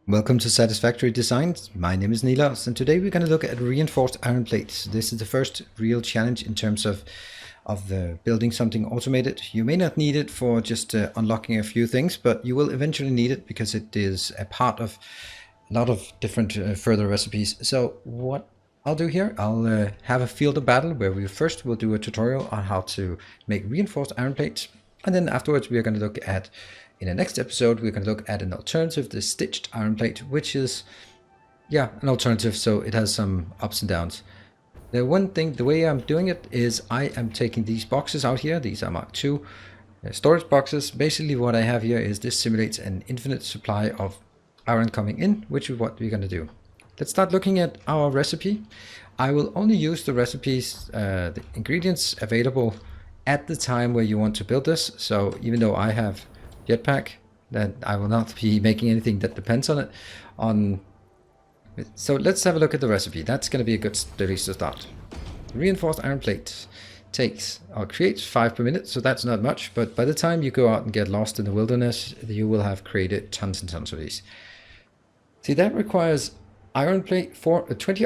Welcome to Satisfactory Designs. My name is Nilas, and today we're going to look at reinforced iron plates. This is the first real challenge in terms of building something automated. You may not need it for just unlocking a few things, but you will eventually need it because it is a part of a lot of different further recipes. So what I'll do here, I'll have a field of battle where we first will do a tutorial on how to make reinforced iron plates, and then afterwards we are going to look at, in the next episode, we're going to look at an alternative, the stitched iron plate, which is, an alternative, so it has some ups and downs. The one thing, the way I'm doing it is I am taking these boxes out here. These are Mark II storage boxes. Basically what I have here is this simulates an infinite supply of iron coming in, which is what we're going to do. Let's start looking at our recipe. I will only use the recipes, the ingredients available at the time where you want to build this. So even though I have jetpack, that I will not be making anything that depends on it. So let's have a look at the recipe. That's going to be a good place to start. Reinforced iron plate takes or creates 5 per minute, so that's not much, but by the time you go out and get lost in the wilderness, you will have created tons and tons of these. See, that requires 20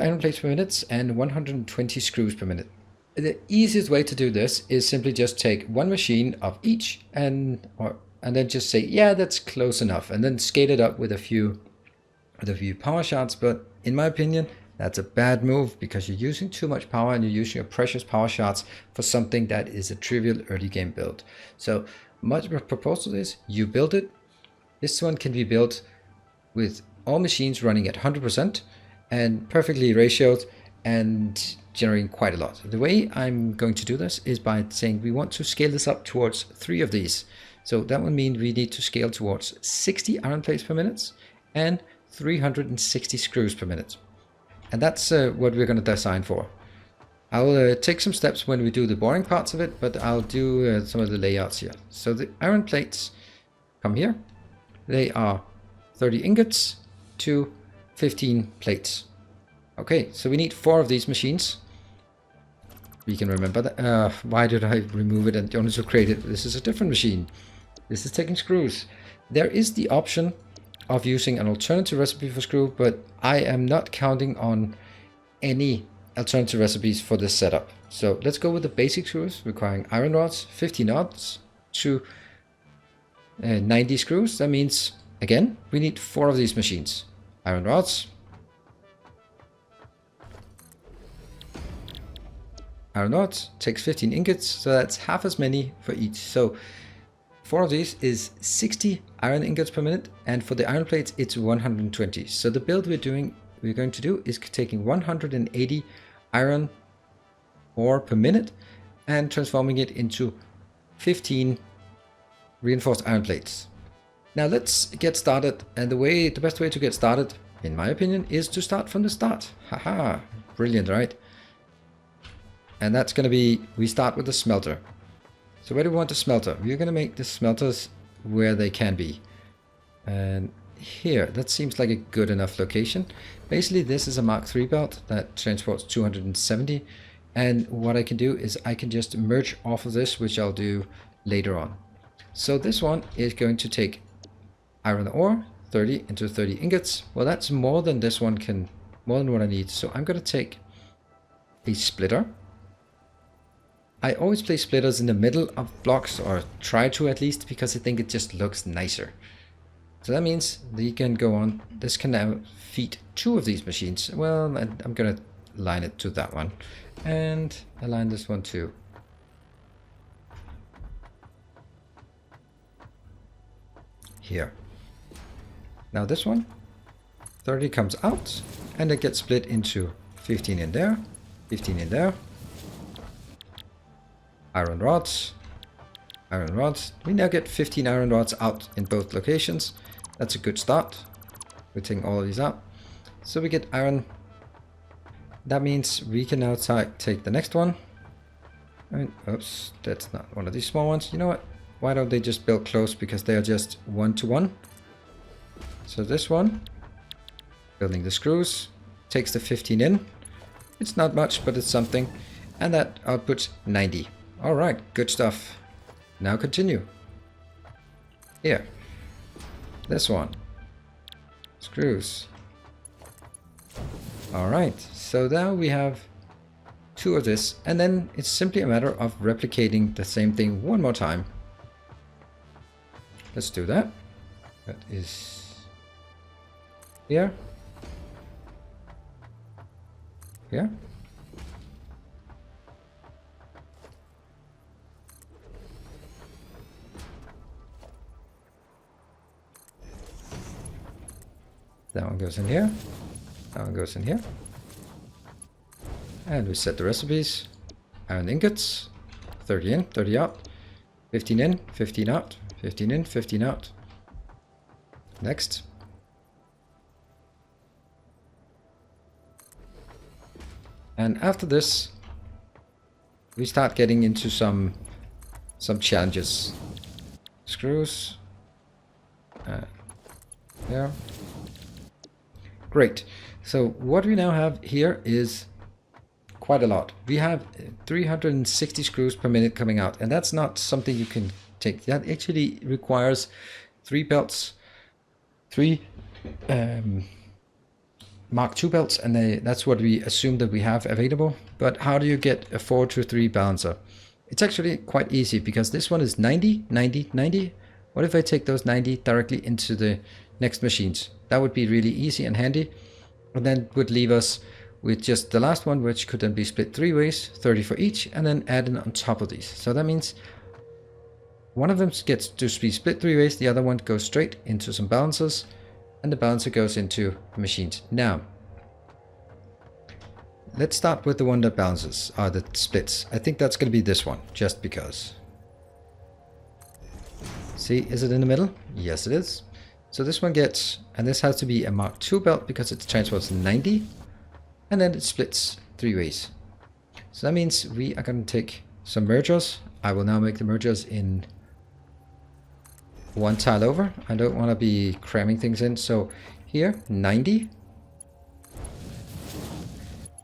iron plates per minute and 120 screws per minute. The easiest way to do this is simply just take one machine of each and then just say, yeah, that's close enough, and then scale it up with a few power shots. But in my opinion, that's a bad move because you're using too much power and you're using your precious power shots for something that is a trivial early game build. So my proposal is you build it. This one can be built with all machines running at 100% and perfectly ratioed and generating quite a lot. The way I'm going to do this is by saying we want to scale this up towards 3 of these. So that would mean we need to scale towards 60 iron plates per minute and 360 screws per minute. And that's what we're going to design for. I'll take some steps when we do the boring parts of it, but I'll do some of the layouts here. So the iron plates come here. They are 30 ingots to 15 plates. Okay, so we need 4 of these machines. We can remember that. Why did I remove it and only to create it? This is a different machine. This is taking screws. There is the option of using an alternative recipe for screw, but I am not counting on any alternative recipes for this setup. So let's go with the basic screws requiring iron rods, 50 knots to 90 screws. That means, again, we need 4 of these machines. Iron rods. Iron rods takes 15 ingots, so that's half as many for each. So 4 of these is 60 iron ingots per minute, and for the iron plates it's 120. So the build we're going to do is taking 180 iron ore per minute and transforming it into 15 reinforced iron plates. Now let's get started, and the best way to get started, in my opinion, is to start from the start. Haha, brilliant, right? And that's going to be, we start with the smelter. So where do we want the smelter? We're going to make the smelters where they can be. And here, that seems like a good enough location. Basically, this is a Mark III belt that transports 270. And what I can do is I can just merge off of this, which I'll do later on. So this one is going to take iron ore, 30 into 30 ingots. Well, that's more than this one can, more than what I need. So I'm going to take a splitter. I always place splitters in the middle of blocks, or try to at least, because I think it just looks nicer. So that means that you can go on. This can now feed 2 of these machines. Well, I'm going to align it to that one. And align this one too. Here. Now this one, 30 comes out, and it gets split into 15 in there, 15 in there. Iron rods, iron rods. We now get 15 iron rods out in both locations. That's a good start. We're taking all of these out. So we get iron. That means we can now take the next one. And, oops, that's not one of these small ones. You know what? Why don't they just build close, because they are just 1 to 1. So this one, building the screws, takes the 15 in. It's not much, but it's something. And that outputs 90. All right, good stuff. Now continue. Here, this one. screws. Alright, so now we have 2 of this, and then it's simply a matter of replicating the same thing one more time. Let's do that. That is here. Here. That one goes in here. That one goes in here. And we set the recipes. Iron ingots. 30 in, 30 out. 15 in, 15 out. 15 in, 15 out. Next. And after this, we start getting into some challenges. Screws. There. Great. So what we now have here is quite a lot. We have 360 screws per minute coming out, and that's not something you can take. That actually requires 3 belts, 3 Mark II belts, and that's what we assume that we have available. But how do you get a 4 to 3 balancer? It's actually quite easy, because this one is 90, 90, 90. What if I take those 90 directly into the next machines? That would be really easy and handy, and then would leave us with just the last one, which could then be split 3 ways, 30 for each, and then added on top of these. So that means one of them gets to be split 3 ways, the other one goes straight into some balancers, and the balancer goes into the machines. Now, let's start with the one that balances, that splits. I think that's going to be this one, just because. See, is it in the middle? Yes, it is. So this one gets, and this has to be a Mark II belt because it transports 90, and then it splits 3 ways. So that means we are going to take some mergers. I will now make the mergers in 1 tile over. I don't want to be cramming things in. So here, 90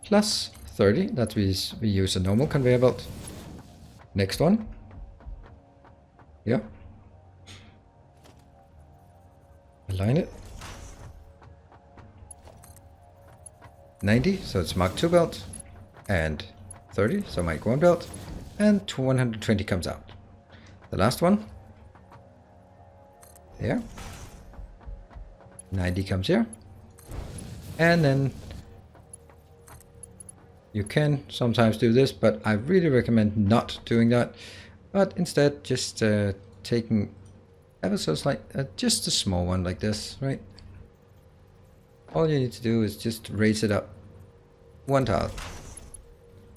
plus 30. That we use a normal conveyor belt. Next one. Yeah. Align it. 90, so it's Mark II belt, and 30, so Mark I belt, and 120 comes out. The last one, there. 90 comes here, and then you can sometimes do this, but I really recommend not doing that, but instead just taking ever so slight, just a small one like this, right? All you need to do is just raise it up 1 tile.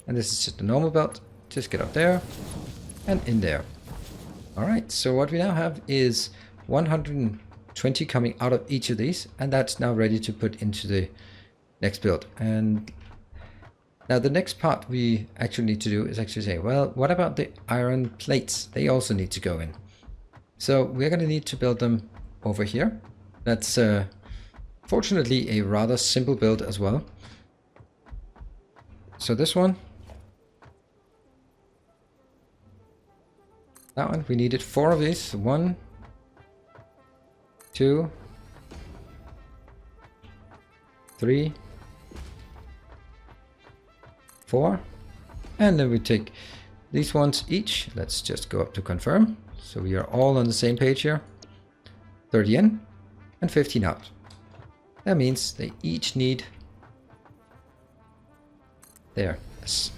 And this is just a normal belt. Just get up there and in there. Alright, so what we now have is 120 coming out of each of these, and that's now ready to put into the next build. And now the next part we actually need to do is actually say, well, what about the iron plates? They also need to go in. So we're going to need to build them over here. That's fortunately a rather simple build as well. So this one, that one, we needed 4 of these. 1, 2, 3, 4, and then we take these ones each. Let's just go up to confirm. So we are all on the same page here. 30 in and 15 out. That means they each need there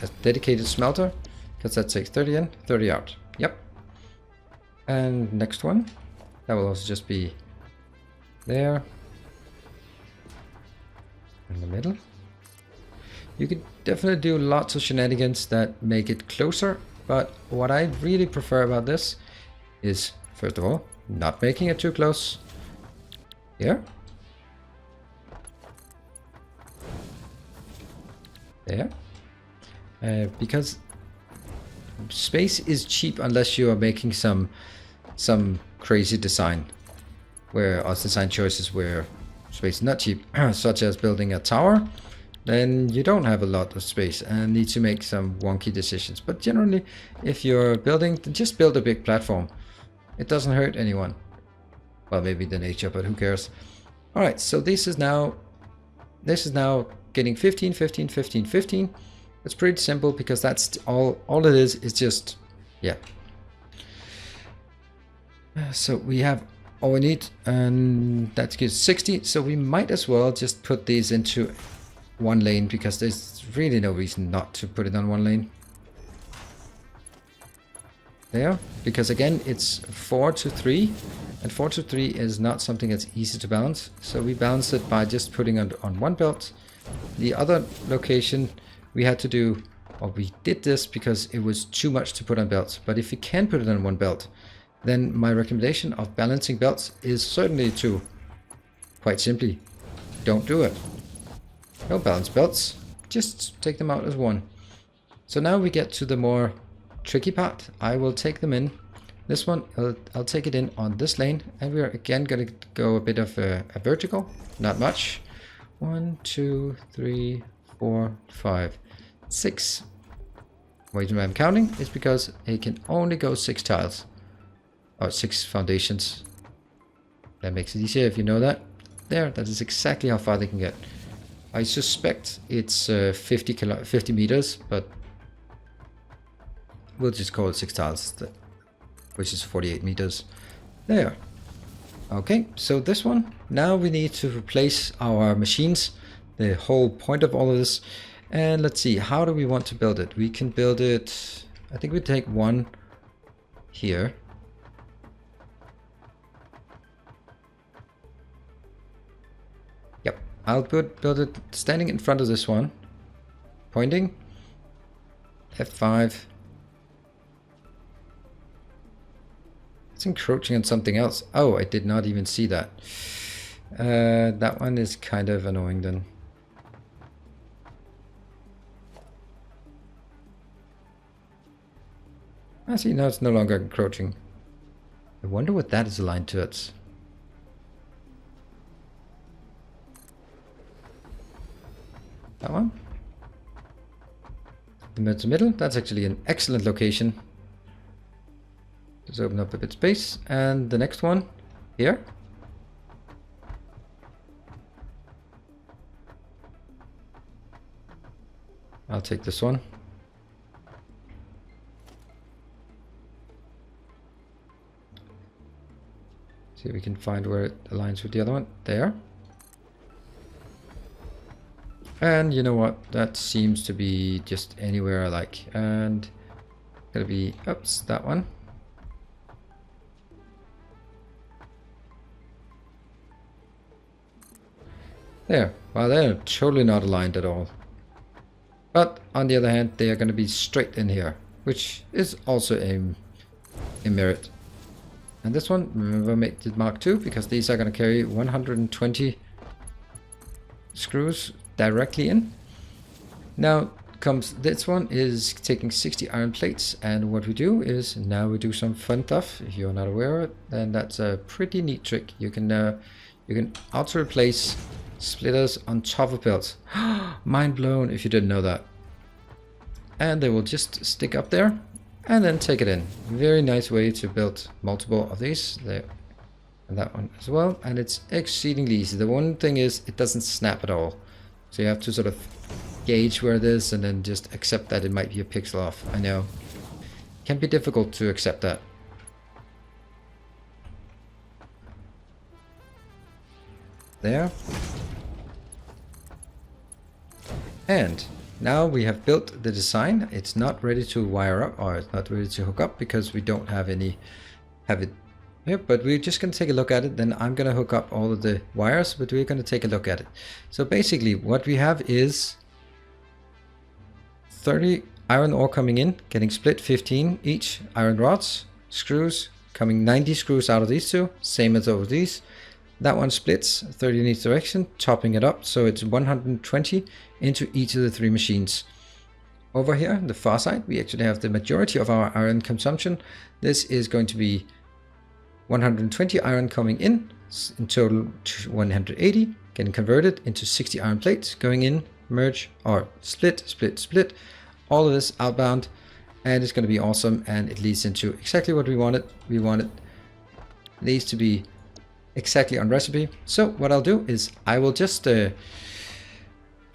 a dedicated smelter, because that takes 30 in, 30 out. Yep. And next one, that will also just be there in the middle. You could definitely do lots of shenanigans that make it closer, but what I really prefer about this is, first of all, not making it too close. Here. There. Because space is cheap unless you are making some crazy design, or design choices where space is not cheap, such as building a tower. Then you don't have a lot of space and need to make some wonky decisions. But generally, if you're building, just build a big platform. It doesn't hurt anyone. Well, maybe the nature, but who cares? All right, so this is now getting 15, 15, 15, 15. It's pretty simple because that's all it is just, yeah. So we have all we need, and that gives 60. So we might as well just put these into one lane because there's really no reason not to put it on one lane. There, because again, it's 4 to 3, and 4 to 3 is not something that's easy to balance. So we balance it by just putting it on one belt. The other location we had to do, or we did this because it was too much to put on belts. But if you can put it on one belt, then my recommendation of balancing belts is certainly to, quite simply, don't do it. Don't balance belts, just take them out as one. So now we get to the more tricky part. I will take them in. This one, I'll take it in on this lane, and we're again going to go a bit of a vertical, not much. 1, 2, 3, 4, 5, 6. The reason why I'm counting is because it can only go 6 tiles, or 6 foundations. That makes it easier if you know that. There, that is exactly how far they can get. I suspect it's 50 meters, but we'll just call it 6 tiles, which is 48 meters. There. Okay, so this one, now we need to replace our machines, the whole point of all of this. And let's see, how do we want to build it? We can build it, I think we take one here. Yep, I'll build it standing in front of this one, pointing, F5. Encroaching on something else. Oh, I did not even see that. That one is kind of annoying then. I see, now it's no longer encroaching. I wonder what that is aligned to. It's that one. The middle. That's actually an excellent location. Let's open up a bit of space, and the next one here. I'll take this one. See if we can find where it aligns with the other one. There. And you know what? That seems to be just anywhere I like. And gonna be, oops, that one. There. Well, they're totally not aligned at all. But on the other hand, they are going to be straight in here, which is also a merit. And this one, remember, make it Mark II, because these are going to carry 120 screws directly in. Now comes this one, is taking 60 iron plates, and what we do is now we do some fun stuff. If you're not aware of it, then that's a pretty neat trick. You can auto replace splitters on top of belts. Mind blown if you didn't know that. And they will just stick up there and then take it in. Very nice way to build multiple of these. There, and that one as well. And it's exceedingly easy. The one thing is it doesn't snap at all. So you have to sort of gauge where it is and then just accept that it might be a pixel off. I know. It can be difficult to accept that. There. And now we have built the design. It's not ready to wire up, or it's not ready to hook up because we don't have it here, but we're just going to take a look at it. Then I'm going to hook up all of the wires, but we're going to take a look at it. So basically what we have is 30 iron ore coming in, getting split 15 each, iron rods, screws, coming 90 screws out of these two, same as over these. That one splits 30 in each direction, topping it up, so it's 120 into each of the 3 machines. Over here, the far side, we actually have the majority of our iron consumption. This is going to be 120 iron coming in total 180, getting converted into 60 iron plates, going in, merge, or split, split, split. All of this outbound, and it's going to be awesome, and it leads into exactly what we wanted. We wanted these to be exactly on recipe. So what I'll do is I will just, through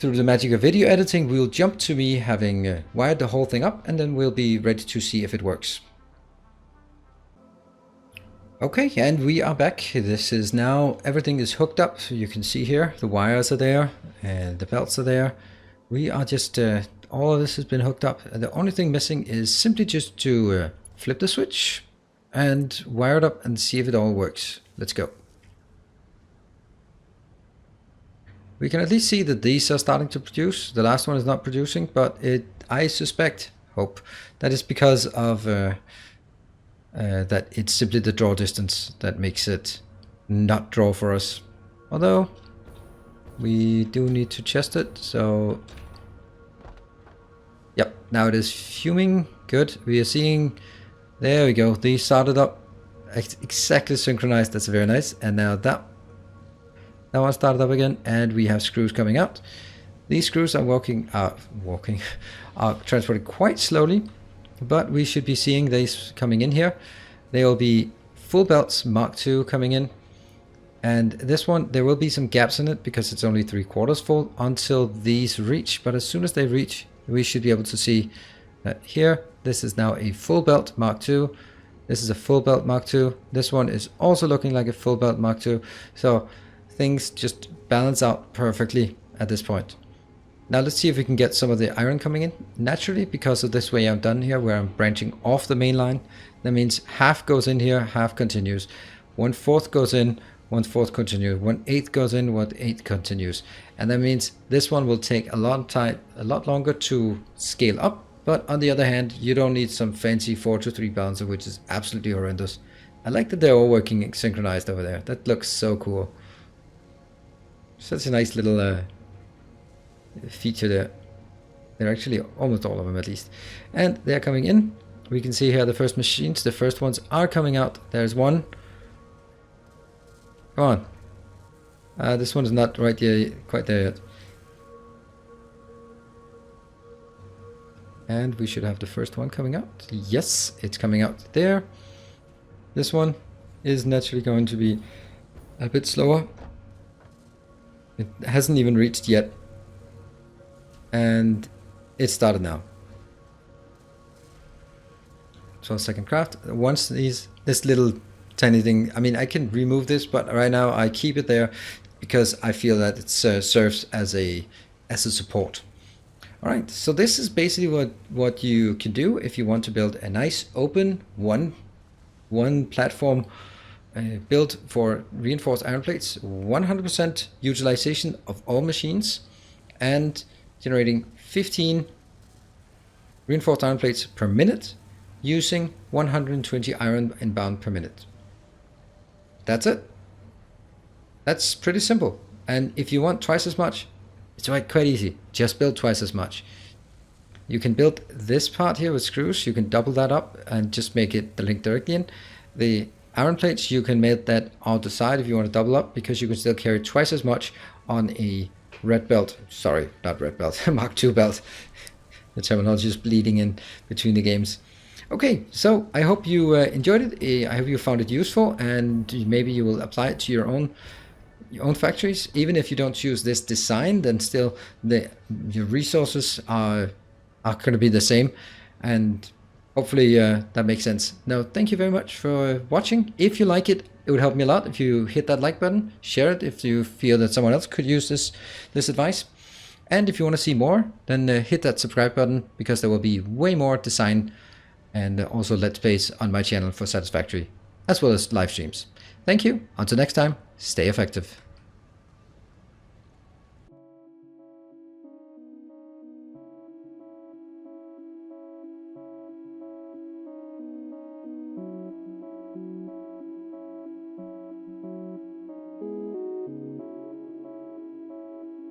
the magic of video editing, we'll jump to me having wired the whole thing up, and then we'll be ready to see if it works. Okay, and we are back. This is now, everything is hooked up. So you can see here, the wires are there, and the belts are there. We are just, all of this has been hooked up. The only thing missing is simply just to flip the switch and wire it up and see if it all works. Let's go. We can at least see that these are starting to produce. The last one is not producing, but I hope, that is because of that it's simply the draw distance that makes it not draw for us. Although, we do need to test it, so... Yep, now it is fuming. Good, we are seeing... There we go, these started up exactly synchronized, that's very nice. And now that one started up again, and we have screws coming out. These screws are are transported quite slowly, but we should be seeing these coming in here. They will be full belts Mark II coming in, and this one, there will be some gaps in it because it's only 3/4 full until these reach, but as soon as they reach, we should be able to see that here, this is now a full belt Mark II. This is a full belt Mark II. This one is also looking like a full belt Mark II. So things just balance out perfectly at this point. Now let's see if we can get some of the iron coming in naturally, because of this way I've done here, where I'm branching off the main line. That means half goes in here, half continues. 1/4 goes in, 1/4 continues. 1/8 goes in, 1/8 continues. And that means this one will take a lot longer to scale up. But on the other hand, you don't need some fancy 4-3 balancer, which is absolutely horrendous. I like that they're all working synchronized over there. That looks so cool. Such a nice little feature there. They're actually almost all of them at least. And they're coming in. We can see here the first machines. The first ones are coming out. There's one. Come on. This one is not quite there yet. And we should have the first one coming out. Yes, it's coming out there. This one is naturally going to be a bit slower. It hasn't even reached yet. And it started now. 12-second craft. Once this little tiny thing, I mean, I can remove this, but right now I keep it there because I feel that it serves as a support. All right, so this is basically what you can do if you want to build a nice open one platform built for reinforced iron plates, 100% utilization of all machines, and generating 15 reinforced iron plates per minute using 120 iron inbound per minute. That's it. That's pretty simple. And if you want twice as much, it's quite easy. Just build twice as much. You can build this part here with screws. You can double that up and just make it the link directly in. The iron plates, you can make that on the side if you want to double up, because you can still carry twice as much on a red belt. Sorry, not red belt, Mark II belt. The terminology is bleeding in between the games. Okay, so I hope you enjoyed it. I hope you found it useful, and maybe you will apply it to your own factories. Even if you don't choose this design, then still your resources are going to be the same, and hopefully that makes sense. Now, thank you very much for watching. If you like it, it would help me a lot if you hit that like button, share it if you feel that someone else could use this advice. And if you want to see more, then hit that subscribe button, because there will be way more design and also let's plays on my channel for Satisfactory, as well as live streams. Thank you. Until next time, stay effective.